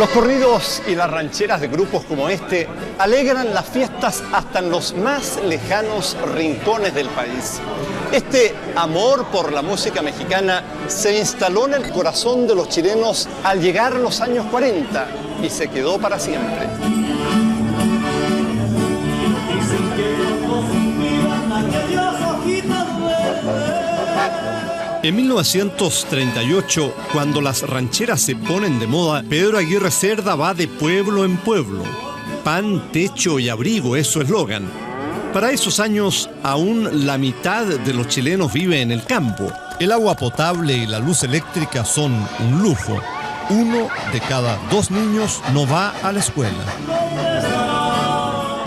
Los corridos y las rancheras de grupos como este alegran las fiestas hasta en los más lejanos rincones del país. Este amor por la música mexicana se instaló en el corazón de los chilenos al llegar los años 40 y se quedó para siempre. En 1938, cuando las rancheras se ponen de moda, Pedro Aguirre Cerda va de pueblo en pueblo. Pan, techo y abrigo es su eslogan. Para esos años, aún la mitad de los chilenos vive en el campo. El agua potable y la luz eléctrica son un lujo. 1 de cada 2 niños no va a la escuela.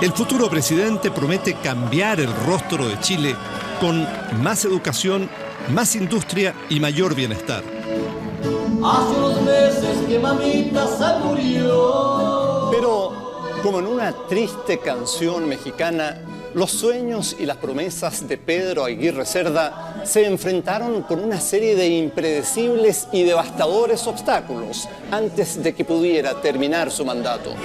El futuro presidente promete cambiar el rostro de Chile con más educación, más industria y mayor bienestar. Hace unos meses que mamita se murió. Pero, como en una triste canción mexicana, los sueños y las promesas de Pedro Aguirre Cerda se enfrentaron con una serie de impredecibles y devastadores obstáculos antes de que pudiera terminar su mandato.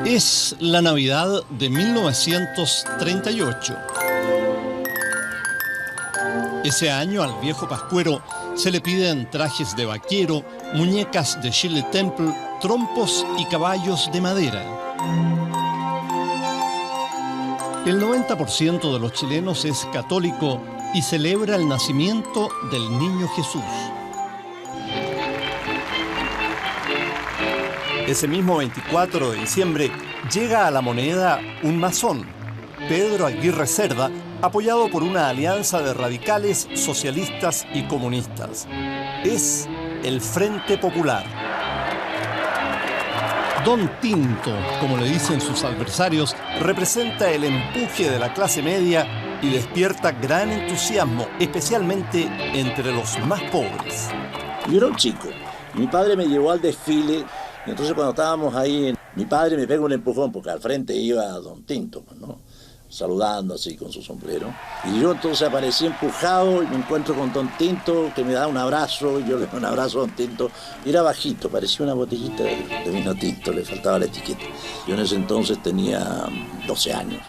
Es la Navidad de 1938. Ese año al viejo pascuero se le piden trajes de vaquero, muñecas de Shirley Temple, trompos y caballos de madera. El 90% de los chilenos es católico y celebra el nacimiento del niño Jesús. Ese mismo 24 de diciembre llega a La Moneda un masón, Pedro Aguirre Cerda, apoyado por una alianza de radicales, socialistas y comunistas. Es el Frente Popular. Don Tinto, como le dicen sus adversarios, representa el empuje de la clase media y despierta gran entusiasmo, especialmente entre los más pobres. Yo era un chico. Mi padre me llevó al desfile. Entonces cuando estábamos ahí, mi padre me pega un empujón porque al frente iba Don Tinto, ¿no? Saludando así con su sombrero. Y yo entonces aparecí empujado y me encuentro con Don Tinto, que me da un abrazo, y yo le doy un abrazo a Don Tinto. Y era bajito, parecía una botellita de vino tinto, le faltaba la etiqueta. Yo en ese entonces tenía 12 años.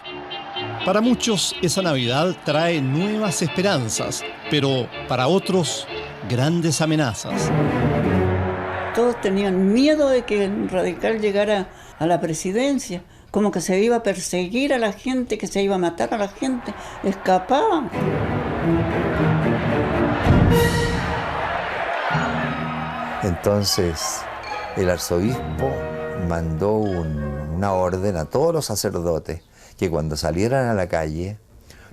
Para muchos esa Navidad trae nuevas esperanzas, pero para otros grandes amenazas. Todos tenían miedo de que el radical llegara a la presidencia, como que se iba a perseguir a la gente, que se iba a matar a la gente, escapaban. Entonces el arzobispo mandó una orden a todos los sacerdotes que cuando salieran a la calle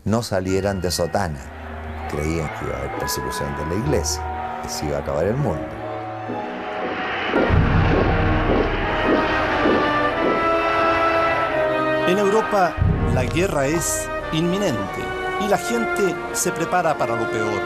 no salieran de sotana. Creían que iba a haber persecución de la iglesia, que se iba a acabar el mundo. En Europa, la guerra es inminente y la gente se prepara para lo peor.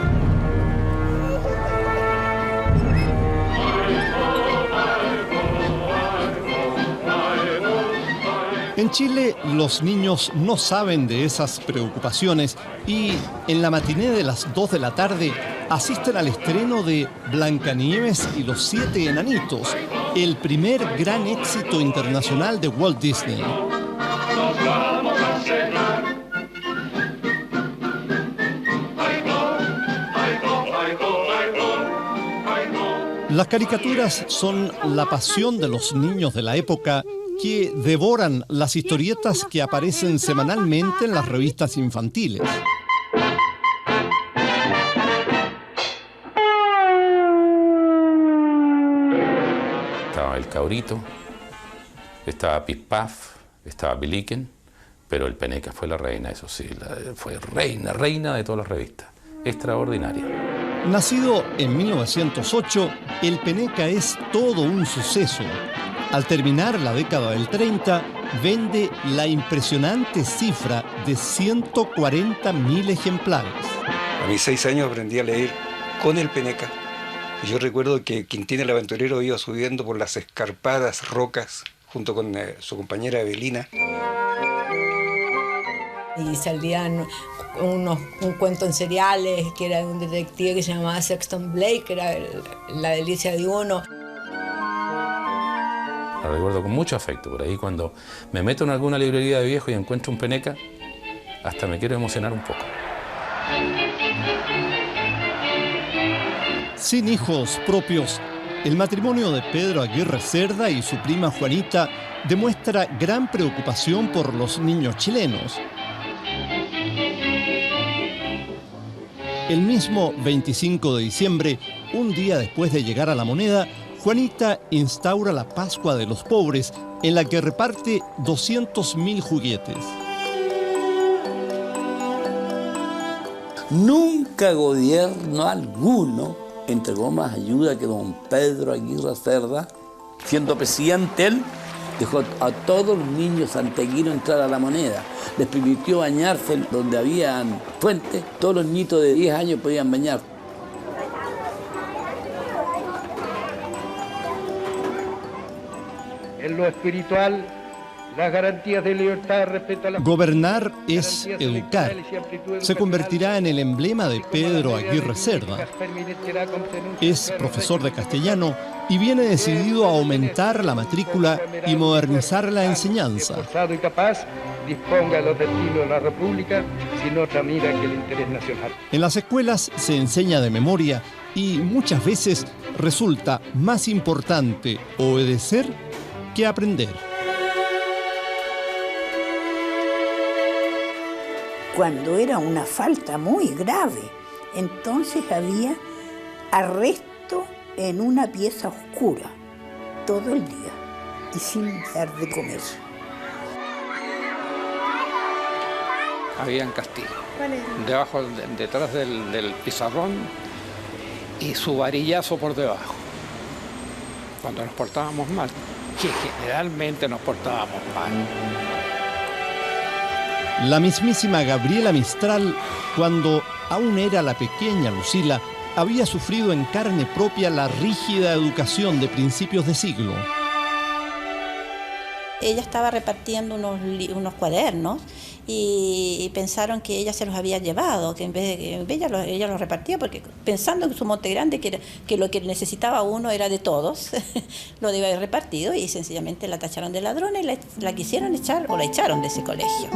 En Chile, los niños no saben de esas preocupaciones y en la matiné de las 2 de la tarde asisten al estreno de Blancanieves y los 7 enanitos, el primer gran éxito internacional de Walt Disney. Las caricaturas son la pasión de los niños de la época que devoran las historietas que aparecen semanalmente en las revistas infantiles. Estaba el Cabrito, estaba Pispaf, estaba Piliquen, pero el Peneca fue la reina, eso sí, fue reina de todas las revistas. Extraordinaria. Nacido en 1908, el Peneca es todo un suceso. Al terminar la década del 30, vende la impresionante cifra de 140.000 ejemplares. A mis 6 años aprendí a leer con el Peneca. Y yo recuerdo que Quintín el Aventurero iba subiendo por las escarpadas rocas junto con su compañera Evelina. Y salían un cuento en seriales, que era de un detective que se llamaba Sexton Blake, que era la delicia de uno. Lo recuerdo con mucho afecto. Por ahí cuando me meto en alguna librería de viejo y encuentro un Peneca, hasta me quiero emocionar un poco. Sin hijos propios, el matrimonio de Pedro Aguirre Cerda y su prima Juanita demuestra gran preocupación por los niños chilenos. El mismo 25 de diciembre, un día después de llegar a La Moneda, Juanita instaura la Pascua de los Pobres, en la que reparte 200.000 juguetes. Nunca gobierno alguno entregó más ayuda que don Pedro Aguirre Cerda. Siendo presidente él, dejó a todos los niños santiaguinos entrar a La Moneda. Les permitió bañarse donde habían fuentes. Todos los niños de 10 años podían bañar. En lo espiritual, las garantías de libertad, respeto a la... Gobernar es educar. Se convertirá en el emblema de Pedro Aguirre Cerda. Es profesor de castellano y viene decidido a aumentar la matrícula y modernizar la enseñanza. Y capaz, disponga los destinos de la República sin otra mira que el interés nacional. En las escuelas se enseña de memoria y muchas veces resulta más importante obedecer que aprender. Cuando era una falta muy grave, entonces había arresto en una pieza oscura todo el día y sin dar de comer. Habían castigo. Debajo, detrás del pizarrón y su varillazo por debajo. Cuando nos portábamos mal, que generalmente nos portábamos mal. La mismísima Gabriela Mistral, cuando aún era la pequeña Lucila, había sufrido en carne propia la rígida educación de principios de siglo. Ella estaba repartiendo unos cuadernos y pensaron que ella se los había llevado, que en vez de que ella los repartía, porque pensando en su Monte Grande que lo que necesitaba uno era de todos, lo debía haber repartido, y sencillamente la tacharon de ladrona y la quisieron echar o la echaron de ese colegio.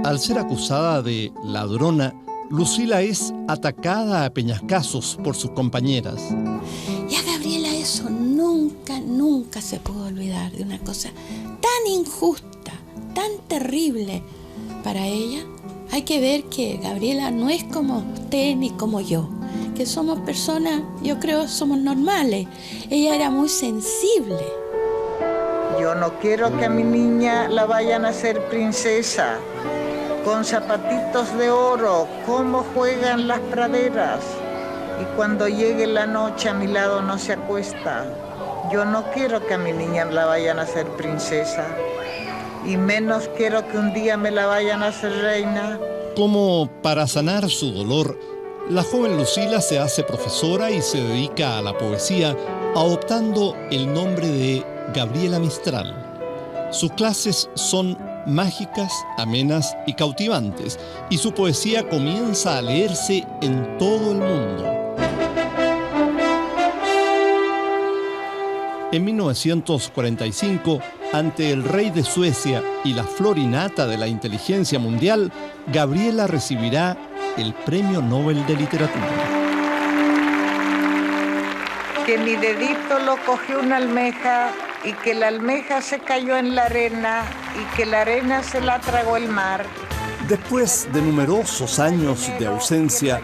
Al ser acusada de ladrona, Lucila es atacada a peñascazos por sus compañeras. Y a Gabriela eso nunca se pudo olvidar, de una cosa tan injusta, tan terrible para ella. Hay que ver que Gabriela no es como usted ni como yo, que somos personas, yo creo, somos normales. Ella era muy sensible. Yo no quiero que a mi niña la vayan a hacer princesa, con zapatitos de oro, como juegan las praderas. Y cuando llegue la noche a mi lado no se acuesta. Yo no quiero que a mi niña la vayan a hacer princesa. Y menos quiero que un día me la vayan a hacer reina. Como para sanar su dolor, la joven Lucila se hace profesora y se dedica a la poesía, adoptando el nombre de Gabriela Mistral. Sus clases son mágicas, amenas y cautivantes, y su poesía comienza a leerse en todo el mundo. En 1945, ante el rey de Suecia y la florinata de la inteligencia mundial, Gabriela recibirá el Premio Nobel de Literatura. Que mi dedito lo cogió una almeja y que la almeja se cayó en la arena y que la arena se la tragó el mar. Después de numerosos años de ausencia,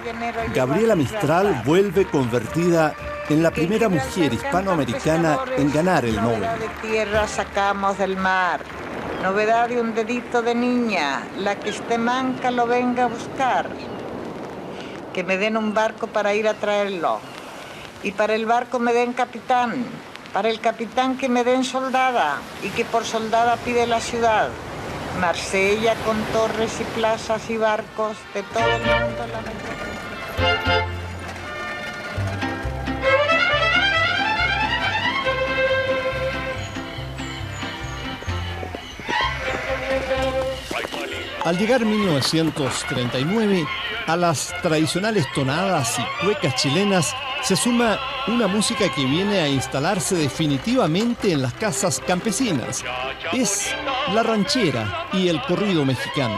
Gabriela Mistral vuelve convertida en la primera mujer hispanoamericana en ganar el Nobel. De tierra sacamos del mar. Novedad de un dedito de niña, la que esté manca lo venga a buscar. Que me den un barco para ir a traerlo. Y para el barco me den capitán. Para el capitán que me den soldada. Y que por soldada pide la ciudad. Marsella con torres y plazas y barcos de todo el mundo la mejor. Al llegar 1939, a las tradicionales tonadas y cuecas chilenas se suma una música que viene a instalarse definitivamente en las casas campesinas. Es la ranchera y el corrido mexicano.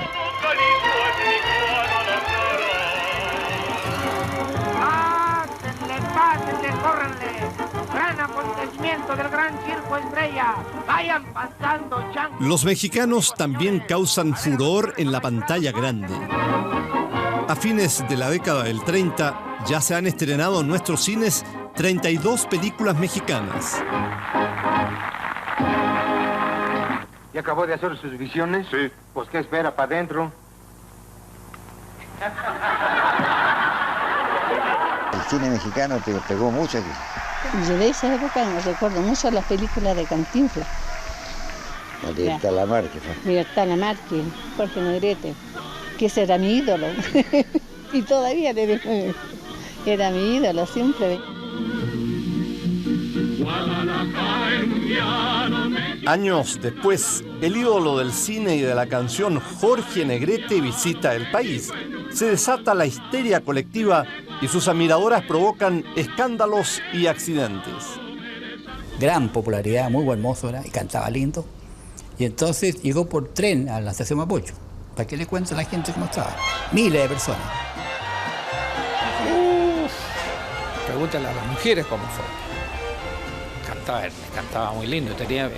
Del gran circo Estrella, vayan pasando changos. Los mexicanos también causan furor en la pantalla grande. A fines de la década del 30 ya se han estrenado en nuestros cines 32 películas mexicanas. ¿Y acabó de hacer sus visiones? Sí. Pues ¿qué espera para adentro? El cine mexicano te pegó mucho aquí. Yo de esa época me recuerdo mucho las películas de Cantinflas. La Libertad Lamarque. Libertad Lamarque, Jorge Negrete, que ese era mi ídolo. Y todavía era mi ídolo, siempre. Años después, el ídolo del cine y de la canción Jorge Negrete visita el país. Se desata la histeria colectiva y sus admiradoras provocan escándalos y accidentes. Gran popularidad, muy buen mozo era, y cantaba lindo. Y entonces llegó por tren a la estación Mapocho. ¿Para qué le cuento a la gente cómo estaba? Miles de personas. Pregúntale a las mujeres cómo fue. Cantaba muy lindo. Tenía,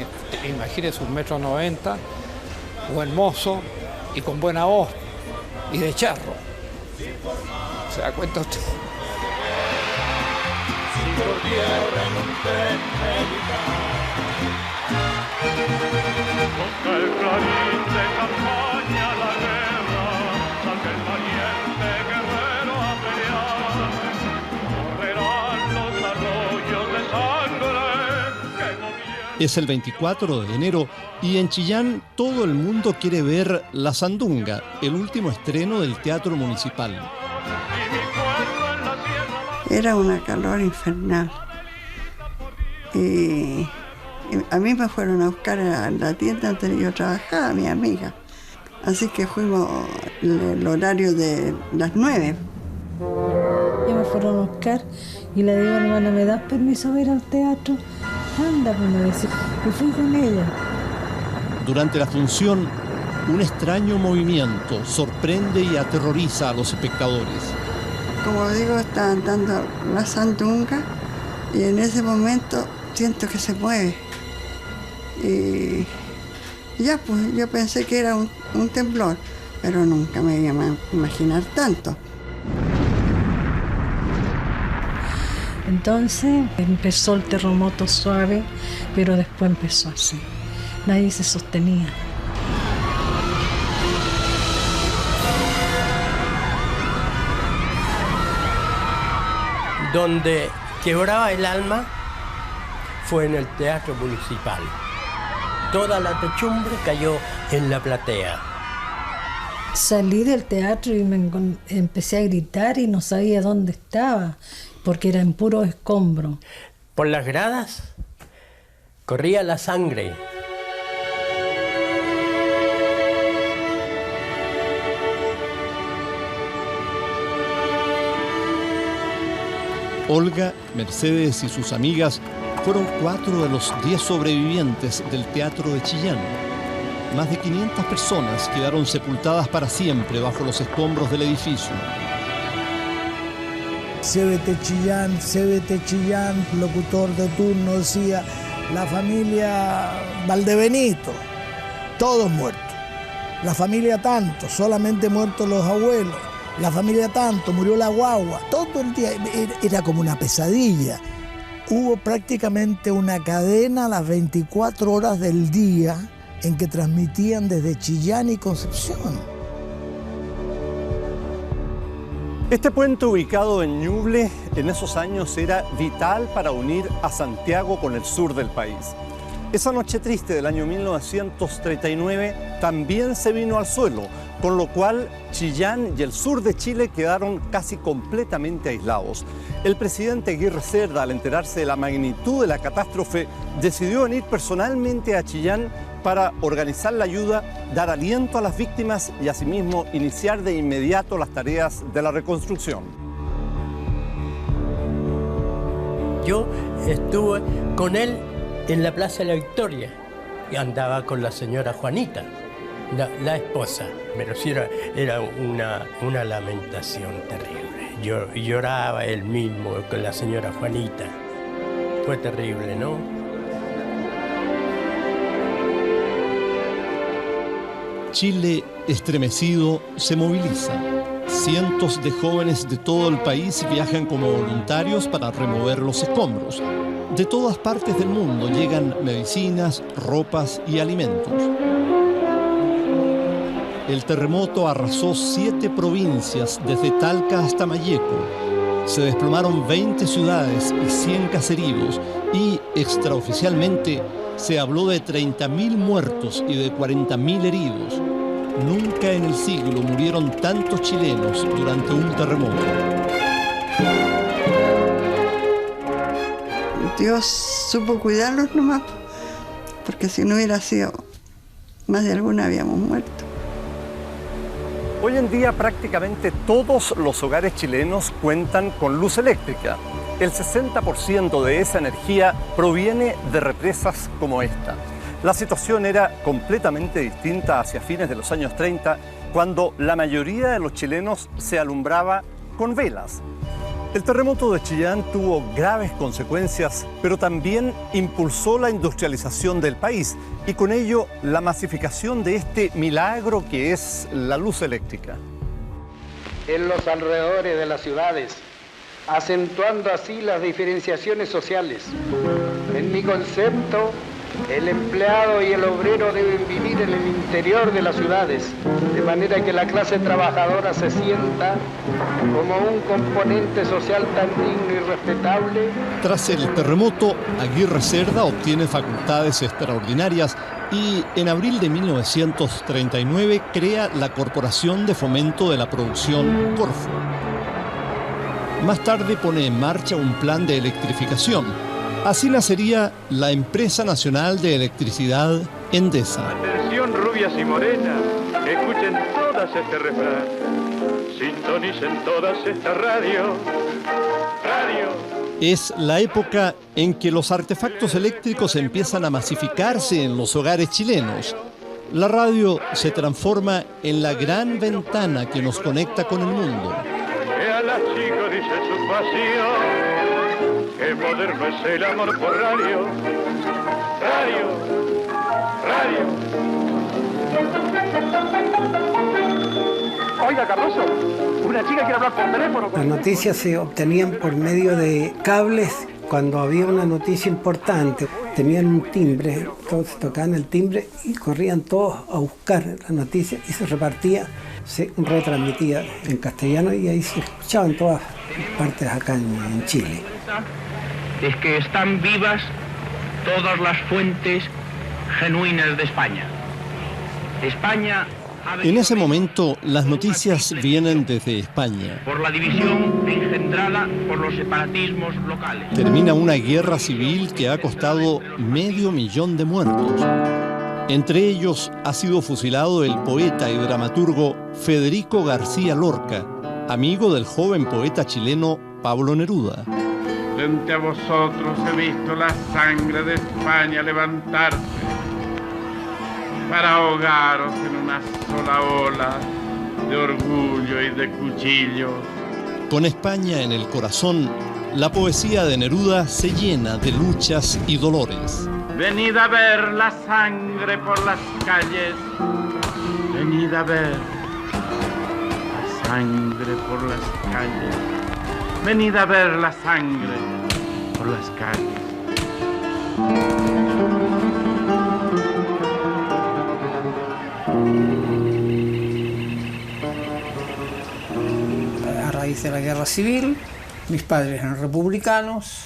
imagínese, 1,90 m, buen mozo y con buena voz y de charro. ¿Se da cuenta usted? Es el 24 de enero y en Chillán todo el mundo quiere ver La Sandunga, el último estreno del Teatro Municipal. Era una calor infernal. Y a mí me fueron a buscar a la tienda donde yo trabajaba, mi amiga. Así que fuimos el horario de las 9. Y me fueron a buscar y le digo, hermana, ¿me das permiso de ir al teatro? Anda, pues me decía. Y fui con ella. Durante la función, un extraño movimiento sorprende y aterroriza a los espectadores. Como digo, estaban dando La Sandunga y en ese momento siento que se mueve. Y ya, pues yo pensé que era un temblor, pero nunca me iba a imaginar tanto. Entonces empezó el terremoto suave, pero después empezó así. Nadie se sostenía. Donde quebraba el alma fue en el Teatro Municipal. Toda la techumbre cayó en la platea. Salí del teatro y empecé a gritar y no sabía dónde estaba, porque era en puro escombro. Por las gradas corría la sangre. Olga, Mercedes y sus amigas fueron 4 de los 10 sobrevivientes del Teatro de Chillán. Más de 500 personas quedaron sepultadas para siempre bajo los escombros del edificio. CBT Chillán, locutor de turno, decía, la familia Valdebenito, todos muertos. La familia tanto, solamente muertos los abuelos. La familia tanto, murió la guagua. Todo el día era como una pesadilla. Hubo prácticamente una cadena a las 24 horas del día en que transmitían desde Chillán y Concepción. Este puente ubicado en Ñuble en esos años era vital para unir a Santiago con el sur del país. Esa noche triste del año 1939 también se vino al suelo, con lo cual Chillán y el sur de Chile quedaron casi completamente aislados. El presidente Aguirre Cerda, al enterarse de la magnitud de la catástrofe, decidió venir personalmente a Chillán para organizar la ayuda, dar aliento a las víctimas y asimismo iniciar de inmediato las tareas de la reconstrucción. Yo estuve con él en la Plaza de la Victoria y andaba con la señora Juanita, la esposa, pero sí era una lamentación terrible. Yo lloraba él mismo con la señora Juanita. Fue terrible, ¿no? Chile, estremecido, se moviliza. Cientos de jóvenes de todo el país viajan como voluntarios para remover los escombros. De todas partes del mundo llegan medicinas, ropas y alimentos. El terremoto arrasó 7 provincias, desde Talca hasta Malleco. Se desplomaron 20 ciudades y 100 caseríos y, extraoficialmente, se habló de 30.000 muertos y de 40.000 heridos. Nunca en el siglo murieron tantos chilenos durante un terremoto. Dios supo cuidarlos nomás, porque si no hubiera sido, más de alguna habíamos muerto. Hoy en día prácticamente todos los hogares chilenos cuentan con luz eléctrica. El 60% de esa energía proviene de represas como esta. La situación era completamente distinta hacia fines de los años 30, cuando la mayoría de los chilenos se alumbraba con velas. El terremoto de Chillán tuvo graves consecuencias, pero también impulsó la industrialización del país y con ello la masificación de este milagro que es la luz eléctrica. En los alrededores de las ciudades, acentuando así las diferenciaciones sociales. En mi concepto, el empleado y el obrero deben vivir en el interior de las ciudades, de manera que la clase trabajadora se sienta como un componente social tan digno y respetable. Tras el terremoto, Aguirre Cerda obtiene facultades extraordinarias y en abril de 1939 crea la Corporación de Fomento de la Producción, Corfo. Más tarde pone en marcha un plan de electrificación. Así nacería la Empresa Nacional de Electricidad, Endesa. Atención, rubias y morenas, escuchen todas este refrán. Sintonicen todas esta radio. Es la época en que los artefactos eléctricos empiezan a masificarse en los hogares chilenos. La radio se transforma en la gran ventana que nos conecta con el mundo. Que a las chicas dice su pasión. Qué moderno es el amor por radio. Oiga, Cardoso, una chica quiere hablar por teléfono. Las noticias se obtenían por medio de cables. Cuando había una noticia importante, tenían un timbre, entonces tocaban el timbre y corrían todos a buscar la noticia y se repartía, se retransmitía en castellano y ahí se escuchaba en todas partes acá en Chile. Es que están vivas todas las fuentes genuinas de España. España En ese momento, las noticias vienen desde España. por la división engendrada por los separatismos locales. Termina una guerra civil que ha costado 500.000 de muertos. Entre ellos ha sido fusilado el poeta y dramaturgo Federico García Lorca, amigo del joven poeta chileno Pablo Neruda. Frente a vosotros he visto la sangre de España levantarse para ahogaros en una sola ola de orgullo y de cuchillo. Con España en el corazón, la poesía de Neruda se llena de luchas y dolores. Venid a ver la sangre por las calles. Venid a ver la sangre por las calles. Venid a ver la sangre por las calles. A raíz de la guerra civil, mis padres eran republicanos,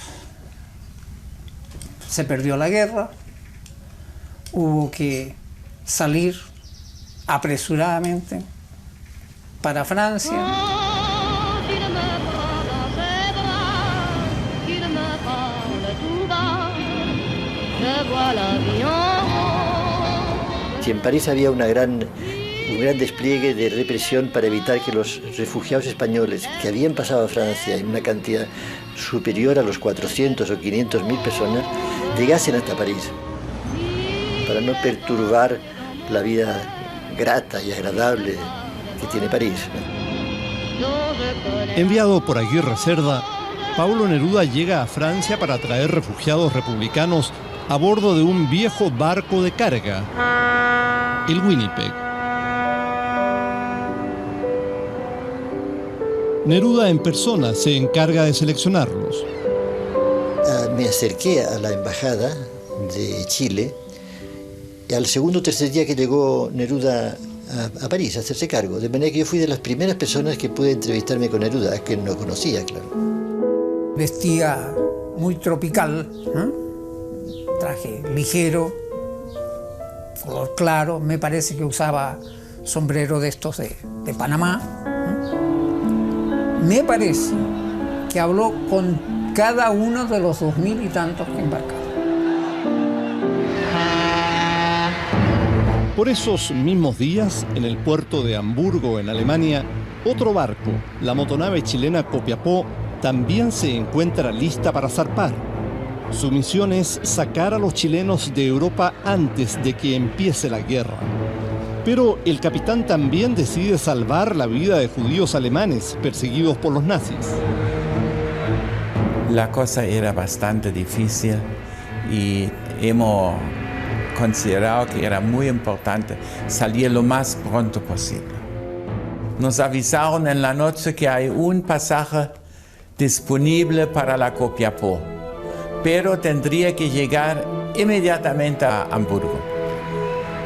se perdió la guerra, hubo que salir apresuradamente para Francia. Si en París había un gran despliegue de represión para evitar que los refugiados españoles que habían pasado a Francia en una cantidad superior a los 400 o 500 mil personas llegasen hasta París, para no perturbar la vida grata y agradable que tiene París. Enviado por Aguirre Cerda, Pablo Neruda llega a Francia para traer refugiados republicanos a bordo de un viejo barco de carga, el Winnipeg. Neruda en persona se encarga de seleccionarlos. Me acerqué a la embajada de Chile y al segundo o tercer día que llegó Neruda a París a hacerse cargo, de manera que yo fui de las primeras personas que pude entrevistarme con Neruda, que no conocía, claro. Vestía muy tropical, traje ligero, color claro, me parece que usaba sombrero de estos de Panamá. Me parece que habló con cada uno de los 2000 y tantos que embarcaron. Por esos mismos días, en el puerto de Hamburgo, en Alemania, otro barco, la motonave chilena Copiapó, también se encuentra lista para zarpar. Su misión es sacar a los chilenos de Europa antes de que empiece la guerra. Pero el capitán también decide salvar la vida de judíos alemanes perseguidos por los nazis. La cosa era bastante difícil y hemos considerado que era muy importante salir lo más pronto posible. Nos avisaron en la noche que hay un pasaje disponible para la Copiapó, pero tendría que llegar inmediatamente a Hamburgo.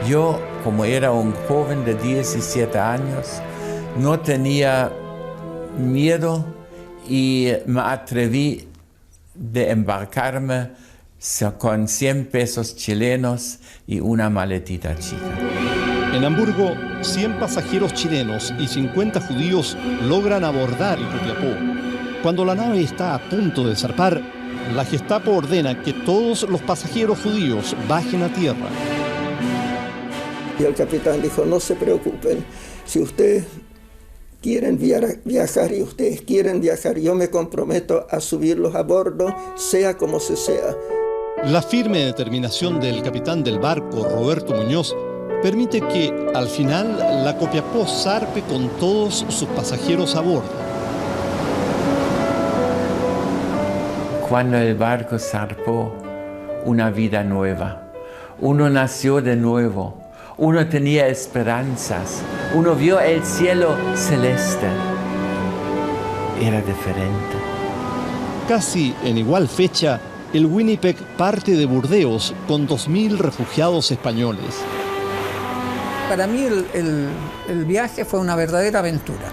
Yo, como era un joven de 17 años, no tenía miedo y me atreví de embarcarme con 100 pesos chilenos y una maletita chica. En Hamburgo, 100 pasajeros chilenos y 50 judíos logran abordar el Copiapó. Cuando la nave está a punto de zarpar, la Gestapo ordena que todos los pasajeros judíos bajen a tierra. Y el capitán dijo, no se preocupen, si ustedes quieren viajar y ustedes quieren viajar, yo me comprometo a subirlos a bordo, sea como se sea. La firme determinación del capitán del barco, Roberto Muñoz, permite que, al final, la Copiapó zarpe con todos sus pasajeros a bordo. Cuando el barco zarpó, una vida nueva. Uno nació de nuevo. Uno tenía esperanzas. Uno vio el cielo celeste. Era diferente. Casi en igual fecha, el Winnipeg parte de Burdeos con 2.000 refugiados españoles. Para mí el viaje fue una verdadera aventura.